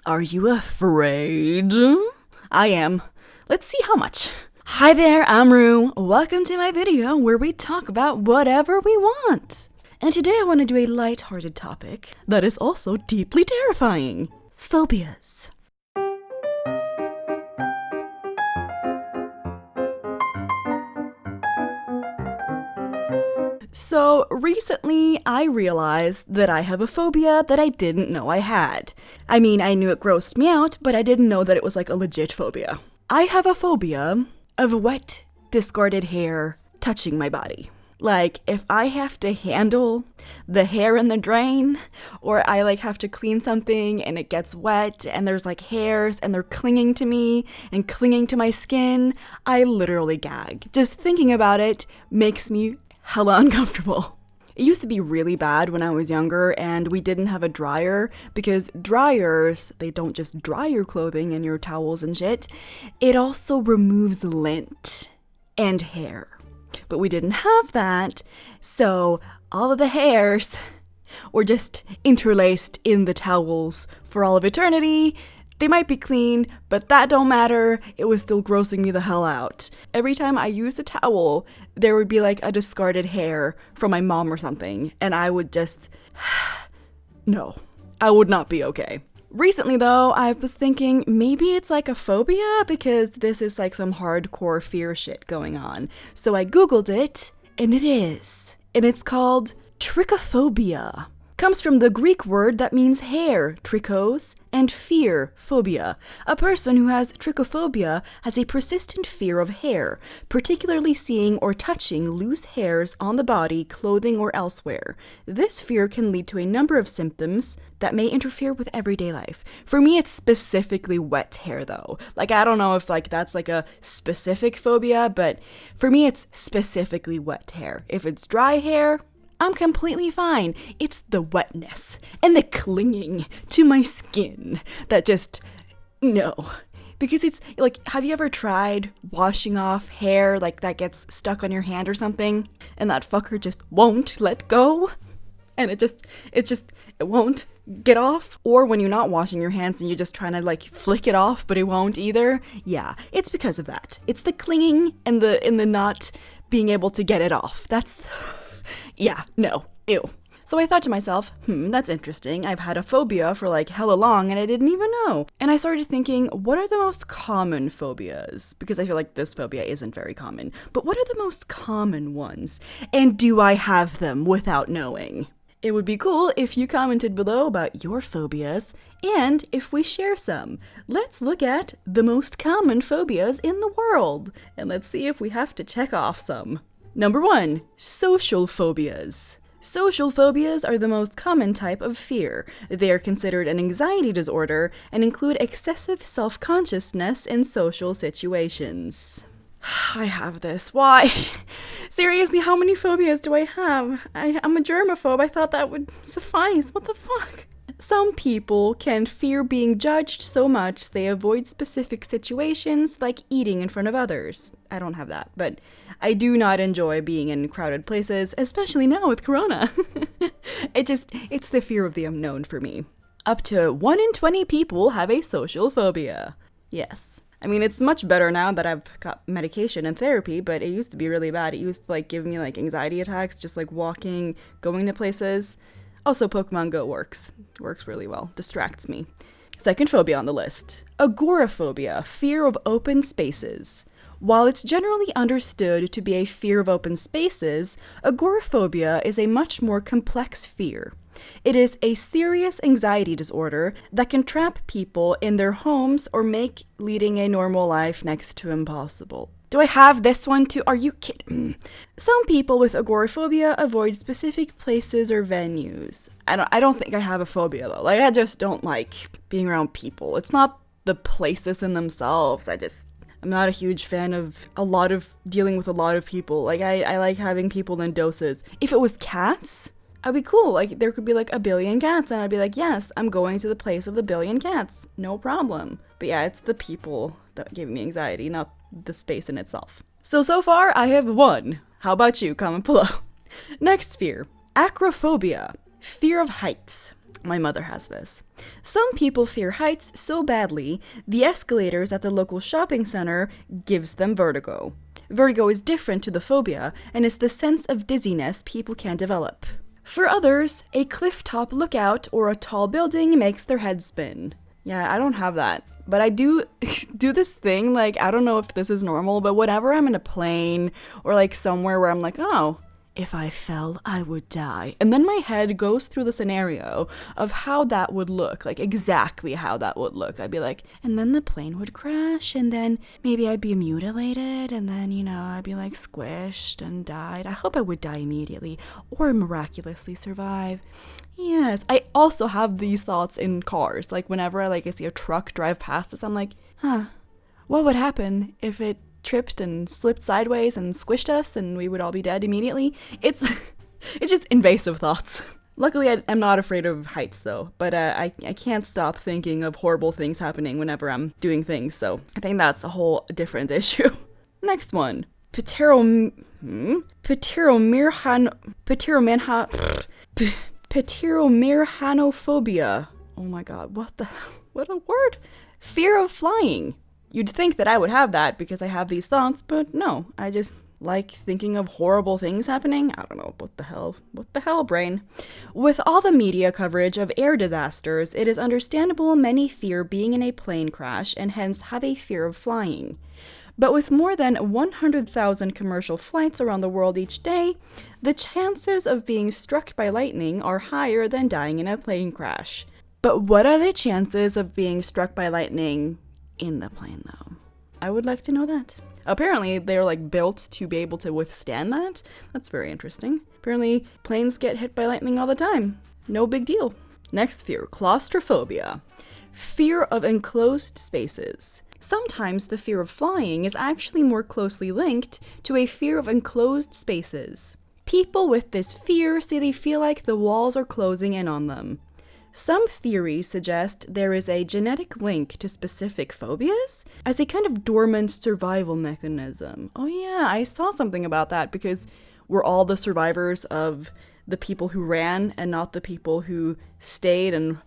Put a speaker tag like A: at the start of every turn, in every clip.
A: Are you afraid? I am. Let's see how much. Hi there, I'm Roux. Welcome to my video where we talk about whatever we want. And today I want to do a light-hearted topic that is also deeply terrifying. Phobias. So recently I realized that I have a phobia that I didn't know I had. I mean, I knew it grossed me out, but I didn't know that it was like a legit phobia. I have a phobia of wet, discarded hair touching my body. Like, if I have to handle the hair in the drain, or I like have to clean something and it gets wet and there's like hairs and they're clinging to me and clinging to my skin, I literally gag. Just thinking about it makes me hella uncomfortable. It used to be really bad when I was younger and we didn't have a dryer because dryers, they don't just dry your clothing and your towels and shit. It also removes lint and hair. But we didn't have that, so all of the hairs were just interlaced in the towels for all of eternity. They might be clean, but that don't matter. It was still grossing me the hell out. Every time I used a towel, there would be like a discarded hair from my mom or something, and I would just, no, I would not be okay. Recently though, I was thinking maybe it's like a phobia because this is like some hardcore fear shit going on. So I googled it, and it is. And it's called trichophobia. Comes from the Greek word that means hair, trichos, and fear, phobia. A person who has trichophobia has a persistent fear of hair, particularly seeing or touching loose hairs on the body, clothing, or elsewhere. This fear can lead to a number of symptoms that may interfere with everyday life. For me, it's specifically wet hair though. Like, I don't know if like that's like a specific phobia, but for me, it's specifically wet hair. If it's dry hair, I'm completely fine. It's the wetness and the clinging to my skin that just, no. Because it's like, have you ever tried washing off hair like that gets stuck on your hand or something? And that fucker just won't let go? And it won't get off? Or when you're not washing your hands and you're just trying to like flick it off, but it won't either? Yeah, it's because of that. It's the clinging and the not being able to get it off. That's... yeah, no, ew. So I thought to myself, that's interesting. I've had a phobia for like hella long and I didn't even know. And I started thinking, what are the most common phobias? Because I feel like this phobia isn't very common. But what are the most common ones? And do I have them without knowing? It would be cool if you commented below about your phobias and if we share some. Let's look at the most common phobias in the world. And let's see if we have to check off some. Number 1, social phobias. Social phobias are the most common type of fear. They are considered an anxiety disorder and include excessive self-consciousness in social situations. I have this. Why? Seriously, how many phobias do I have? I'm a germaphobe. I thought that would suffice. What the fuck? Some people can fear being judged so much they avoid specific situations like eating in front of others. I don't have that, but I do not enjoy being in crowded places, especially now with Corona. It's the fear of the unknown for me. Up to 1 in 20 people have a social phobia. Yes. I mean, it's much better now that I've got medication and therapy, but it used to be really bad. It used to like give me like anxiety attacks, just like walking, going to places. Also, Pokemon Go works really well, distracts me. Second phobia on the list, agoraphobia, fear of open spaces. While it's generally understood to be a fear of open spaces, agoraphobia is a much more complex fear. It is a serious anxiety disorder that can trap people in their homes or make leading a normal life next to impossible. Do I have this one too? Are you kidding? Some people with agoraphobia avoid specific places or venues. I don't think I have a phobia though. Like, I just don't like being around people. It's not the places in themselves. I'm not a huge fan of dealing with a lot of people. Like, I like having people in doses. If it was cats, I'd be cool. Like, there could be like a billion cats and I'd be like, yes, I'm going to the place of the billion cats. No problem. But yeah, it's the people that give me anxiety, not the space in itself. So far I have 1. How about you? Comment below. Next fear, acrophobia, fear of heights. My mother has this. Some people fear heights so badly, the escalators at the local shopping center gives them vertigo. Vertigo is different to the phobia, and is the sense of dizziness people can develop. For others, a cliff-top lookout or a tall building makes their head spin. Yeah, I don't have that. But I do this thing, like, I don't know if this is normal, but whenever I'm in a plane or like somewhere where I'm like, oh, if I fell, I would die. And then my head goes through the scenario of how that would look, like exactly how that would look. I'd be like, and then the plane would crash, and then maybe I'd be mutilated, and then, you know, I'd be like squished and died. I hope I would die immediately or miraculously survive. Yes, I also have these thoughts in cars. Like whenever I see a truck drive past us, I'm like, what would happen if it tripped and slipped sideways and squished us and we would all be dead immediately? It's just invasive thoughts. Luckily, I'm not afraid of heights though, but I can't stop thinking of horrible things happening whenever I'm doing things, so I think that's a whole different issue. Next one. Pteromerhanophobia. Oh my god, what the hell? What a word! Fear of flying. You'd think that I would have that because I have these thoughts, but no, I just like thinking of horrible things happening. I don't know, what the hell, brain? With all the media coverage of air disasters, it is understandable many fear being in a plane crash and hence have a fear of flying. But with more than 100,000 commercial flights around the world each day, the chances of being struck by lightning are higher than dying in a plane crash. But what are the chances of being struck by lightning in the plane, though? I would like to know that. Apparently, they're built to be able to withstand that. That's very interesting. Apparently, planes get hit by lightning all the time. No big deal. Next fear, claustrophobia. Fear of enclosed spaces. Sometimes the fear of flying is actually more closely linked to a fear of enclosed spaces. People with this fear say they feel like the walls are closing in on them. Some theories suggest there is a genetic link to specific phobias as a kind of dormant survival mechanism. Oh yeah, I saw something about that because we're all the survivors of the people who ran and not the people who stayed and,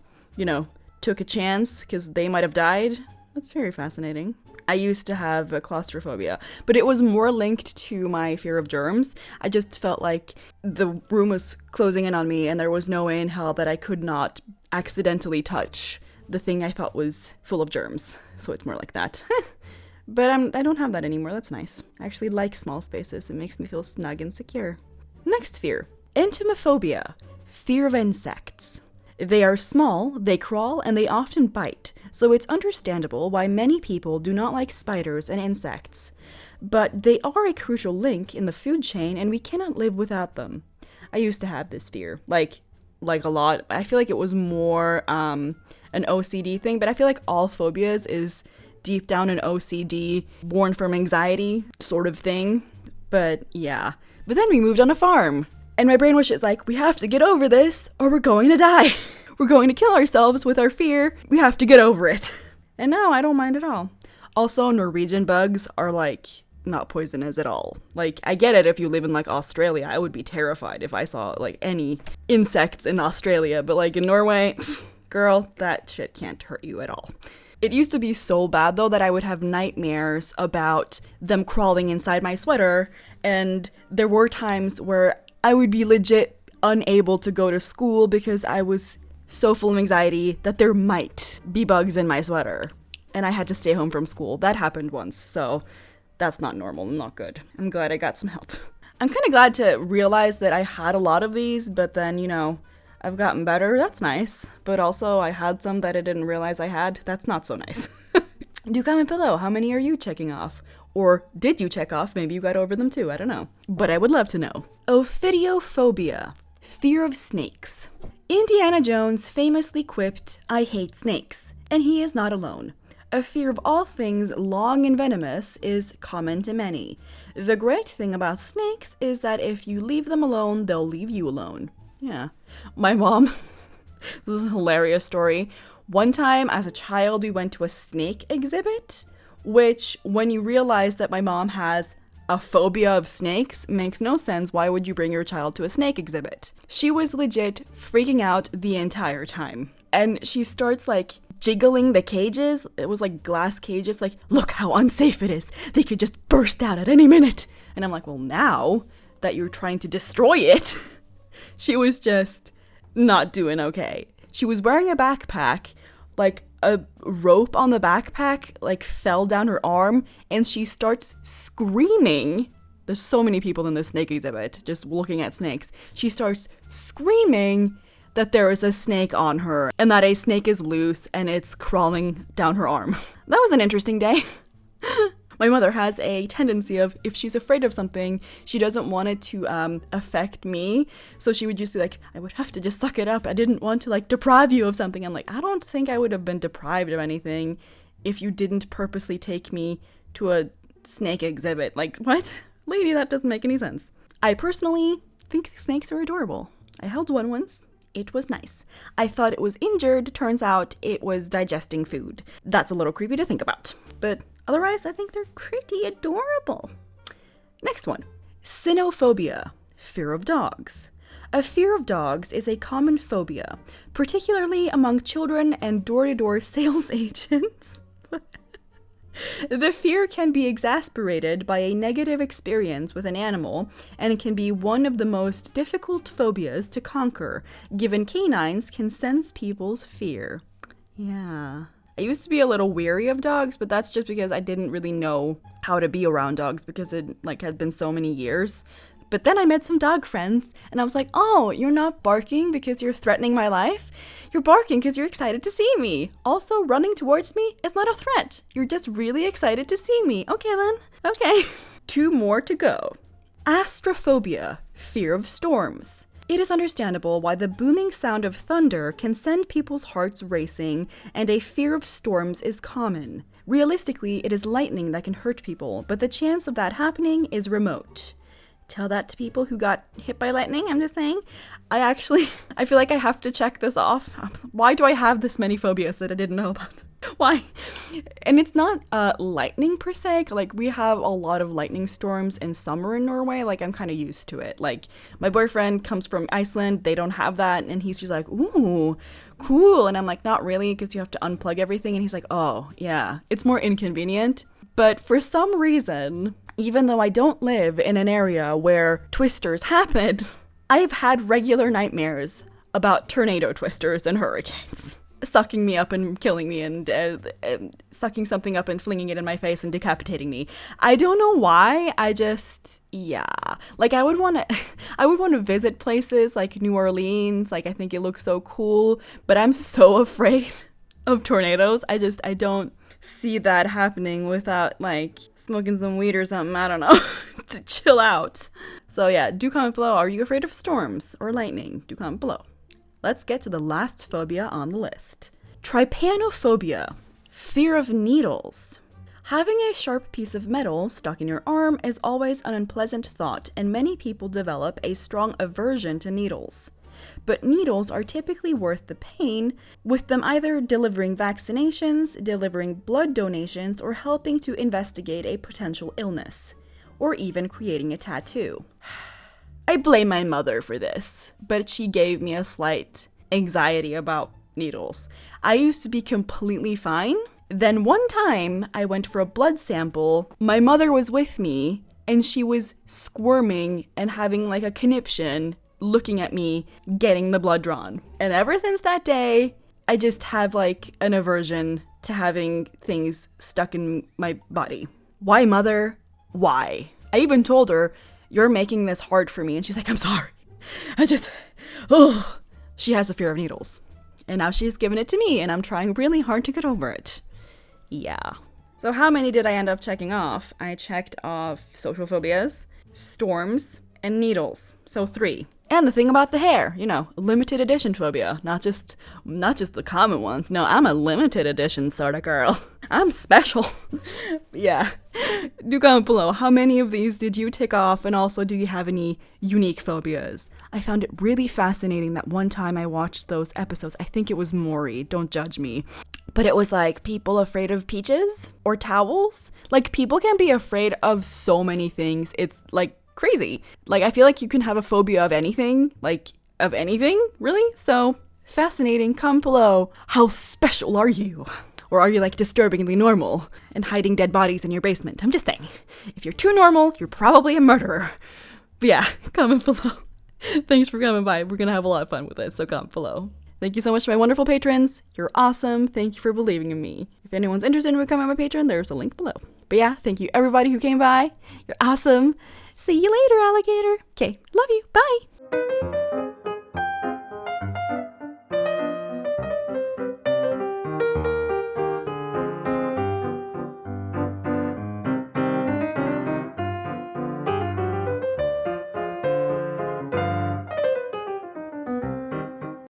A: took a chance because they might have died. That's very fascinating. I used to have a claustrophobia, but it was more linked to my fear of germs. I just felt like the room was closing in on me and there was no way in hell that I could not accidentally touch the thing I thought was full of germs. So it's more like that. But I don't have that anymore. That's nice. I actually like small spaces. It makes me feel snug and secure. Next fear, entomophobia, fear of insects. They are small, they crawl, and they often bite, so it's understandable why many people do not like spiders and insects. But they are a crucial link in the food chain, and we cannot live without them. I used to have this fear, like a lot. I feel like it was more an OCD thing, but I feel like all phobias is deep down an OCD, born from anxiety sort of thing. But yeah. But then we moved on a farm. And my brain was just like, we have to get over this or we're going to die. We're going to kill ourselves with our fear. We have to get over it. And now I don't mind at all. Also, Norwegian bugs are not poisonous at all. I get it if you live in Australia. I would be terrified if I saw any insects in Australia. But in Norway, girl, that shit can't hurt you at all. It used to be so bad though that I would have nightmares about them crawling inside my sweater. And there were times where I would be legit unable to go to school because I was so full of anxiety that there might be bugs in my sweater. And I had to stay home from school. That happened once, so that's not normal and not good. I'm glad I got some help. I'm kind of glad to realize that I had a lot of these, but then, I've gotten better. That's nice. But also, I had some that I didn't realize I had. That's not so nice. Do comment below. How many are you checking off? Or did you check off? Maybe you got over them too. I don't know. But I would love to know. Ophidiophobia. Fear of snakes. Indiana Jones famously quipped, "I hate snakes." And he is not alone. A fear of all things long and venomous is common to many. The great thing about snakes is that if you leave them alone, they'll leave you alone. Yeah. My mom, this is a hilarious story. One time as a child, we went to a snake exhibit, which when you realize that my mom has a phobia of snakes makes no sense. Why would you bring your child to a snake exhibit? She was legit freaking out the entire time. And she starts like jiggling the cages. It was like glass cages. Like, look how unsafe it is. They could just burst out at any minute. And I'm like, well, now that you're trying to destroy it, she was just not doing okay. She was wearing a backpack, like a rope on the backpack like fell down her arm, and she starts screaming. There's so many people in this snake exhibit just looking at snakes. She starts screaming that there is a snake on her and that a snake is loose and it's crawling down her arm. That was an interesting day. My mother has a tendency of, if she's afraid of something, she doesn't want it to affect me. So she would just be like, I would have to just suck it up. I didn't want to like deprive you of something. I'm like, I don't think I would have been deprived of anything if you didn't purposely take me to a snake exhibit. Like, what? Lady, that doesn't make any sense. I personally think snakes are adorable. I held one once. It was nice. I thought it was injured. Turns out it was digesting food. That's a little creepy to think about. But otherwise, I think they're pretty adorable. Next one. Cynophobia, fear of dogs. A fear of dogs is a common phobia, particularly among children and door-to-door sales agents. The fear can be exacerbated by a negative experience with an animal, and it can be one of the most difficult phobias to conquer, given canines can sense people's fear. Yeah. I used to be a little weary of dogs, but that's just because I didn't really know how to be around dogs because it had been so many years. But then I met some dog friends and I was like, oh, you're not barking because you're threatening my life. You're barking because you're excited to see me. Also, running towards me is not a threat. You're just really excited to see me. Okay then. Okay. 2 more to go. Astrophobia, fear of storms. It is understandable why the booming sound of thunder can send people's hearts racing, and a fear of storms is common. Realistically, it is lightning that can hurt people, but the chance of that happening is remote. Tell that to people who got hit by lightning, I'm just saying. I feel like I have to check this off. Why do I have this many phobias that I didn't know about? Why? And it's not lightning per se. Like, we have a lot of lightning storms in summer in Norway. Like, I'm kind of used to it. Like, my boyfriend comes from Iceland. They don't have that. And he's just like, ooh, cool. And I'm like, not really, because you have to unplug everything. And he's like, oh, yeah, it's more inconvenient. But for some reason, even though I don't live in an area where twisters happen, I've had regular nightmares about tornado twisters and hurricanes sucking me up and killing me, and sucking something up and flinging it in my face and decapitating me. I don't know why. Yeah. Like, I would want to visit places like New Orleans. Like, I think it looks so cool, but I'm so afraid of tornadoes. I don't see that happening without like smoking some weed or something, I don't know, to chill out. So yeah, do comment below. Are you afraid of storms or lightning? Do comment below. Let's get to the last phobia on the list. Trypanophobia, fear of needles. Having a sharp piece of metal stuck in your arm is always an unpleasant thought, and many people develop a strong aversion to needles. But needles are typically worth the pain, with them either delivering vaccinations, delivering blood donations, or helping to investigate a potential illness, or even creating a tattoo. I blame my mother for this, but she gave me a slight anxiety about needles. I used to be completely fine. Then one time I went for a blood sample. My mother was with me and she was squirming and having like a conniption looking at me getting the blood drawn. And ever since that day, I just have like an aversion to having things stuck in my body. Why, mother? Why? I even told her, you're making this hard for me. And she's like, I'm sorry. She has a fear of needles. And now she's given it to me and I'm trying really hard to get over it. Yeah. So how many did I end up checking off? I checked off social phobias, storms, and needles. So 3. And the thing about the hair, limited edition phobia, not just the common ones. No, I'm a limited edition sort of girl. I'm special. Yeah. Do comment below. How many of these did you tick off? And also, do you have any unique phobias? I found it really fascinating that one time I watched those episodes. I think it was Maury. Don't judge me. but it was like people afraid of peaches or towels. Like, people can be afraid of so many things. It's like crazy. Like, I feel like you can have a phobia of anything, like of anything, really. So fascinating. Comment below. How special are you? Or are you like disturbingly normal and hiding dead bodies in your basement? I'm just saying, if you're too normal, you're probably a murderer. But yeah, comment below. Thanks for coming by. We're gonna have a lot of fun with it, so comment below. Thank you so much to my wonderful patrons. You're awesome. Thank you for believing in me. If anyone's interested in becoming my patron, there's a link below. But yeah, thank you everybody who came by. You're awesome. See you later, alligator. Okay, love you. Bye.